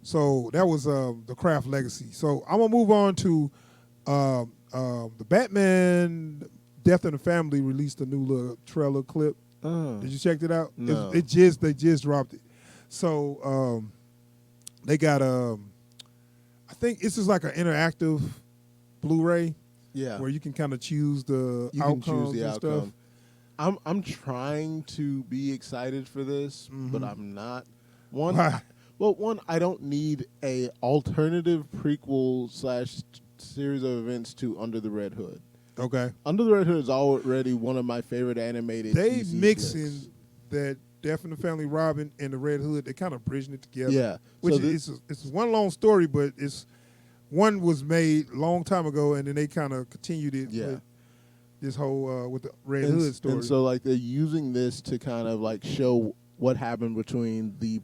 So that was the Craft Legacy. So I'm gonna move on to the Batman Death in the Family released a new little trailer clip. Did you check it out? No. They just dropped it. So they got I think this is like an interactive Blu-ray Yeah. where you can kind of choose the You can outcomes choose the and outcome. stuff. I'm trying to be excited for this, but I'm not. One, Why? one, I don't need a alternative prequel slash series of events to Under the Red Hood. Okay. Under the Red Hood is already one of my favorite animated. They DC mixing flicks. that Death in the Family Robin and the Red Hood. They kind of bridging it together. Yeah. Which So it's one long story, but it's one was made long time ago, and then they kind of continued it. Yeah. With this whole with the Red Hood story. And so like they're using this to kind of like show what happened between the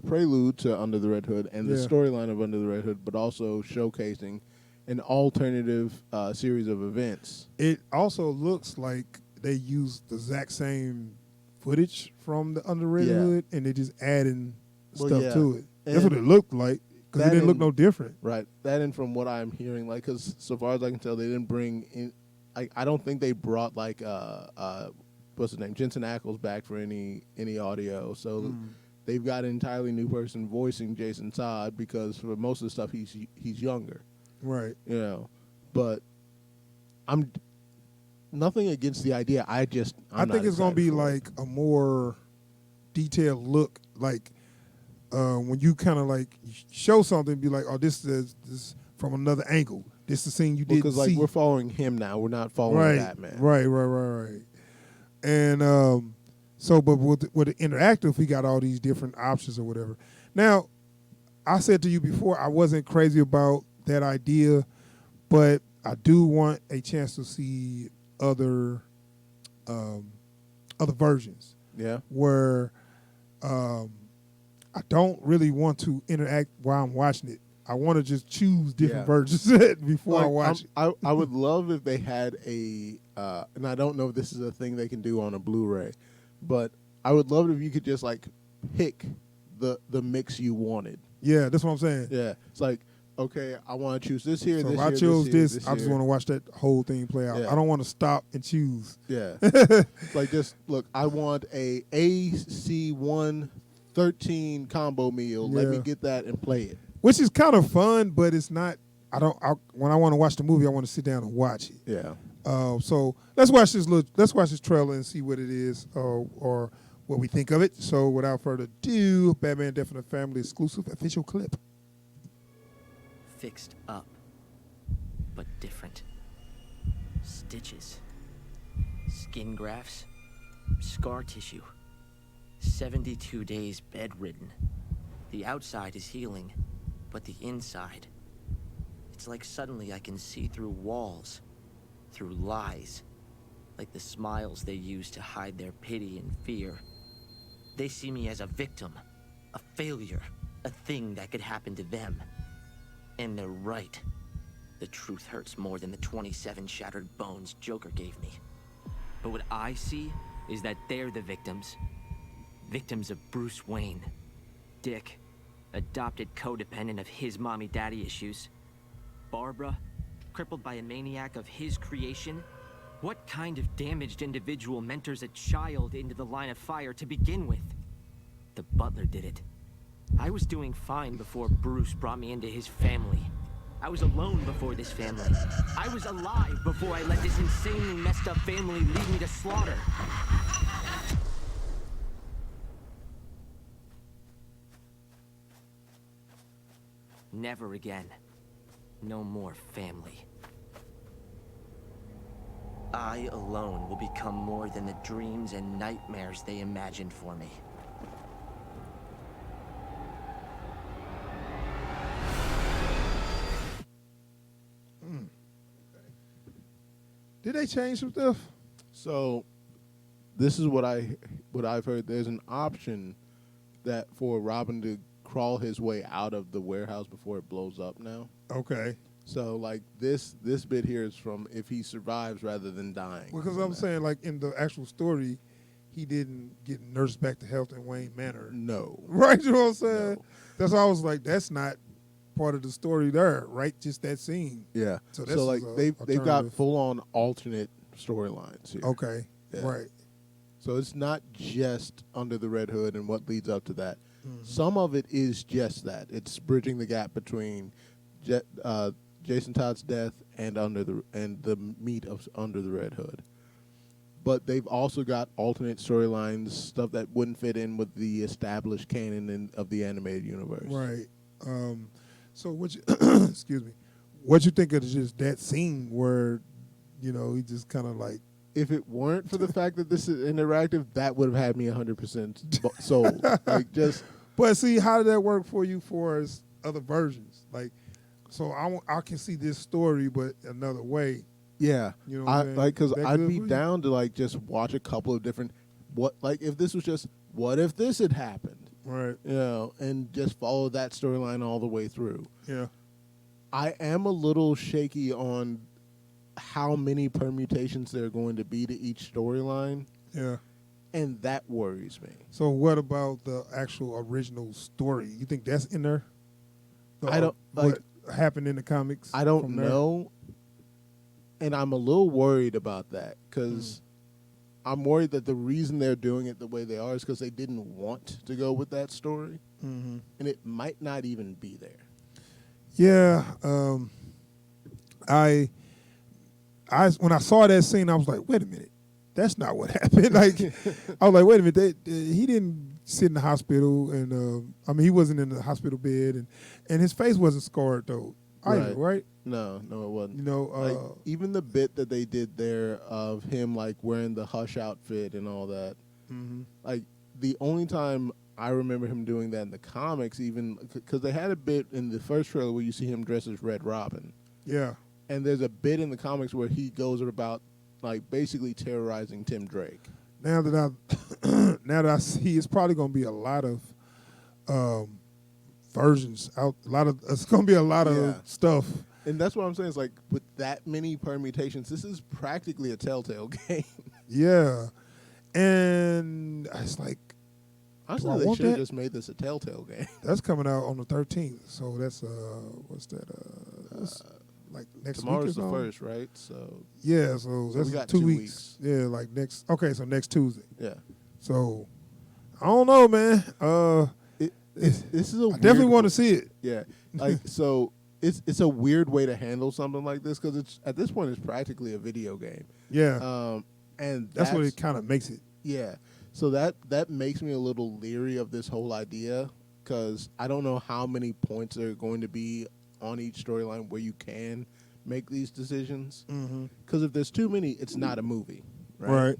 prelude to Under the Red Hood and the Yeah. storyline of Under the Red Hood, but also showcasing an alternative series of events. It also looks like they used the exact same footage from the Under Red Yeah. Hood, and they just adding Well, stuff yeah. to it. That's And what it looked like, because it that didn't look and- no different. Right. That and from what I'm hearing, like, because so far as I can tell, they didn't bring in. I don't think they brought like what's his name, Jensen Ackles back for any audio. So they've got an entirely new person voicing Jason Todd because for most of the stuff he's younger, Right. you know. But I'm nothing against the idea. I think it's gonna be like a more detailed look, like when you kind of like show something, be like, oh, this is from another angle. This is the scene you didn't because see. like we're following him now. We're not following right, Batman. right. And so, but with the interactive, we got all these different options or whatever. Now, I said to you before, I wasn't crazy about that idea, but I do want a chance to see other versions Yeah. where I don't really want to interact while I'm watching it. I want to just choose different Yeah. versions before I Like, watch it. I would love if they had a, and I don't know if this is a thing they can do on a Blu-ray, but I would love it if you could just like pick the mix you wanted. Yeah, that's what I'm saying. Yeah, it's like, okay, I want to choose this here. So this if I here, chose here, this, I just here. want to watch that whole thing play out. Yeah. I don't want to stop and choose. Yeah, it's like just look. I want a AC113 combo meal. Let me Yeah. get that and play it. Which is kind of fun, but it's not. When I want to watch the movie, I want to sit down and watch it. Yeah. So let's watch this trailer and see what it is or what we think of it. So without further ado, Batman Death in the Family exclusive official clip. Fixed up, but different. Stitches, skin grafts, scar tissue. 72 days bedridden. The outside is healing, but the inside, it's like suddenly I can see through walls, through lies, like the smiles they use to hide their pity and fear. They see me as a victim, a failure, a thing that could happen to them. And they're right. The truth hurts more than the 27 shattered bones Joker gave me. But what I see is that they're the victims. Victims of Bruce Wayne. Dick, adopted codependent of his mommy-daddy issues. Barbara, crippled by a maniac of his creation. What kind of damaged individual mentors a child into the line of fire to begin with? The butler did it. I was doing fine before Bruce brought me into his family. I was alone before this family. I was alive before I let this insanely messed up family lead me to slaughter. Never again. No more family. I alone will become more than the dreams and nightmares they imagined for me. Did they change some stuff? So, this is what I've heard. There's an option that for Robin to crawl his way out of the warehouse before it blows up now. Okay. So like this bit here is from if he survives rather than dying. Because I'm saying, like, in the actual story, he didn't get nursed back to health in Wayne Manor. No. Right, you know what I'm saying? No. That's why I was like, that's not part of the story there, right? Just that scene. Yeah. So So, this like is a they've got alternative. full on alternate storylines here. Okay, Yeah. right. So it's not just Under the Red Hood and what leads up to that. Mm-hmm. Some of it is just that. It's bridging the gap between Jason Todd's death and the meat of Under the Red Hood. But they've also got alternate storylines, stuff that wouldn't fit in with the established canon of the animated universe. Right. So what you excuse me, what you think of just that scene where, you know, he just kind of like, If it weren't for the fact that this is interactive, that would have had me 100% sold. Like just but see, how did that work for you for as other versions? Like, so I can see this story, but another way. yeah, You know what I'm saying? like because That I'd good be for you? down to like just watch a couple of different if this was just what if this had happened, Right. you know, and just follow that storyline all the way through. Yeah. I am a little shaky on how many permutations there are going to be to each storyline, Yeah. and that worries me. So what about the actual original story? You think that's in there? I don't- what happened in the comics. I don't from there? know, and I'm a little worried about that because I'm worried that the reason they're doing it the way they are is because they didn't want to go with that story, Mm-hmm. and it might not even be there. Yeah. I when I saw that scene, I was like, wait a minute, that's not what happened. Like, I was like, wait a minute, he didn't sit in the hospital, and I mean, he wasn't in the hospital bed, and his face wasn't scarred though, either, right? No, it wasn't. You know, Like, even the bit that they did there of him like wearing the Hush outfit and all that, mhm. like the only time I remember him doing that in the comics, even because they had a bit in the first trailer where you see him dressed as Red Robin, Yeah, and there's a bit in the comics where he goes about like basically terrorizing Tim Drake. now that I see, it's probably going to be a lot of versions out. It's going to be a lot of Yeah. stuff. And that's what I'm saying. Is like with that many permutations, this is practically a Telltale game. Yeah, and it's like Honestly, I they want should have that? just made this a Telltale game. that's coming out on the 13th. So that's what's that? That's like next week or Tomorrow's the something? first, right? So Yeah, so that's we got 2 2 weeks. weeks. Yeah, like next. Okay, so next Tuesday. yeah, So I don't know, man. this is a I definitely weird- want to see it. Yeah, like so. It's a weird way to handle something like this because it's at this point it's practically a video game. Yeah, And that's what it kind of makes it. Yeah, so that makes me a little leery of this whole idea because I don't know how many points there are going to be on each storyline where you can make these decisions. Mm-hmm. Because if there's too many, it's not a movie, right? Right.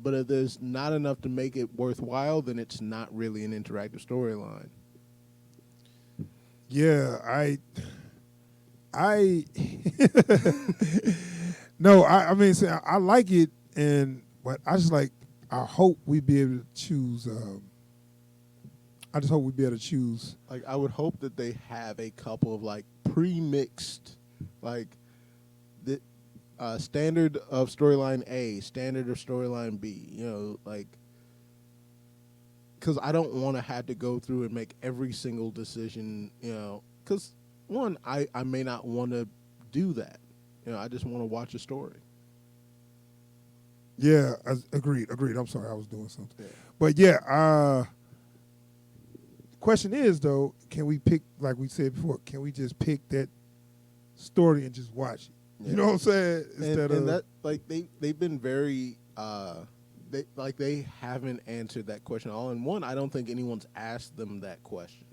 But if there's not enough to make it worthwhile, then it's not really an interactive storyline. Yeah, no, I mean, see, I like it, but I just like. I hope we be able to choose. I just hope we be able to choose. Like I would hope that they have a couple of like pre-mixed, like the standard of storyline A, standard of storyline B. You know, like because I don't want to have to go through and make every single decision. You know, because one, I may not want to do that. You know, I just want to watch a story. Yeah, agreed. I'm sorry, I was doing something. Yeah. But yeah, question is though, can we pick, like we said before, can we just pick that story and just watch it? Yeah. You know what I'm saying? And that like they've been very they haven't answered that question at all. And one, I don't think anyone's asked them that question.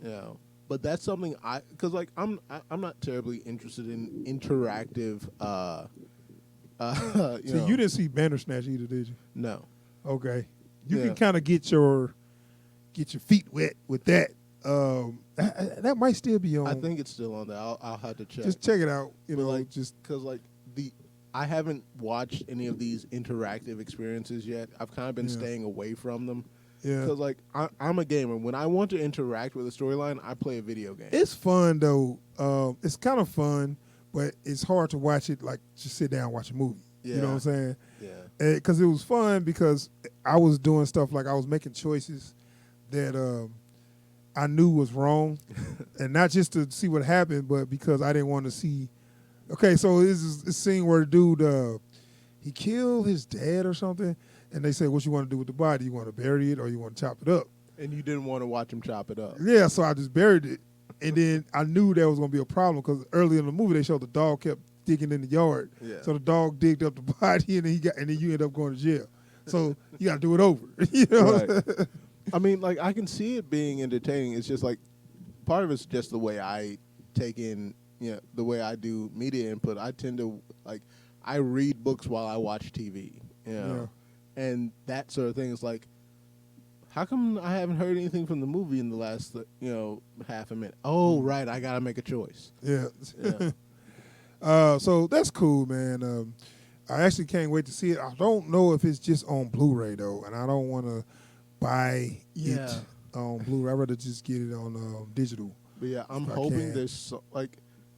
You know, but that's something because like I'm not terribly interested in interactive. You didn't see Bandersnatch either, did you? No. Okay, you Yeah. can kind of get your feet wet with that. That might still be on. I think it's still on there. I'll have to check. just check it out. You But, know, like, just because like I haven't watched any of these interactive experiences yet. I've kind of been Yeah. staying away from them. yeah. Because like I'm a gamer. When I want to interact with a storyline, I play a video game. It's fun though. It's kind of fun, but it's hard to watch it like just sit down and watch a movie. You know Yeah. what I'm saying? Yeah. because it was fun because I was doing stuff like I was making choices that I knew was wrong, and not just to see what happened, but because I didn't want to see. Okay, so this is a scene where the dude he killed his dad or something, and they say, "What you want to do with the body? You want to bury it or you want to chop it up?" And you didn't want to watch him chop it up. Yeah, so I just buried it, and then I knew there was gonna be a problem because earlier in the movie they showed the dog kept digging in the yard. Yeah. So the dog digged up the body, and then you end up going to jail. So you got to do it over. You know. Right. I mean, like, I can see it being entertaining. It's just like part of it's just the way I take in, the way I do media input. I tend to I read books while I watch TV, and that sort of thing is like, how come I haven't heard anything from the movie in the last half a minute? Oh, right, I gotta make a choice. Yeah. Yeah. So that's cool, man. I actually can't wait to see it. I don't know if it's just on Blu-ray though, and I don't want to buy Yeah. it on Blu-ray. I'd rather just get it on digital. But yeah, I'm If I hoping can. there's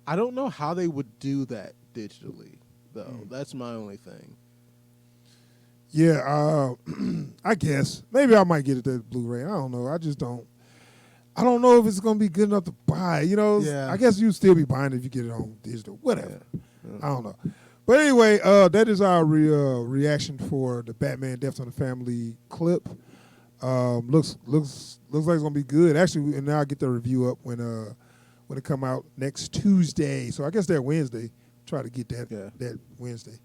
I don't know how they would do that digitally though. That's my only thing. Yeah, I guess maybe I might get it at Blu-ray. I don't know. I just don't. I don't know if it's gonna be good enough to buy. Yeah. I guess you still be buying it if you get it on digital. Whatever. Yeah. I don't know. But anyway, that is our reaction for the Batman Death on the Family clip. Looks like it's gonna be good. Actually, and now I get the review up when it come out next Tuesday. So I guess that Wednesday. Try to get that Yeah. that Wednesday.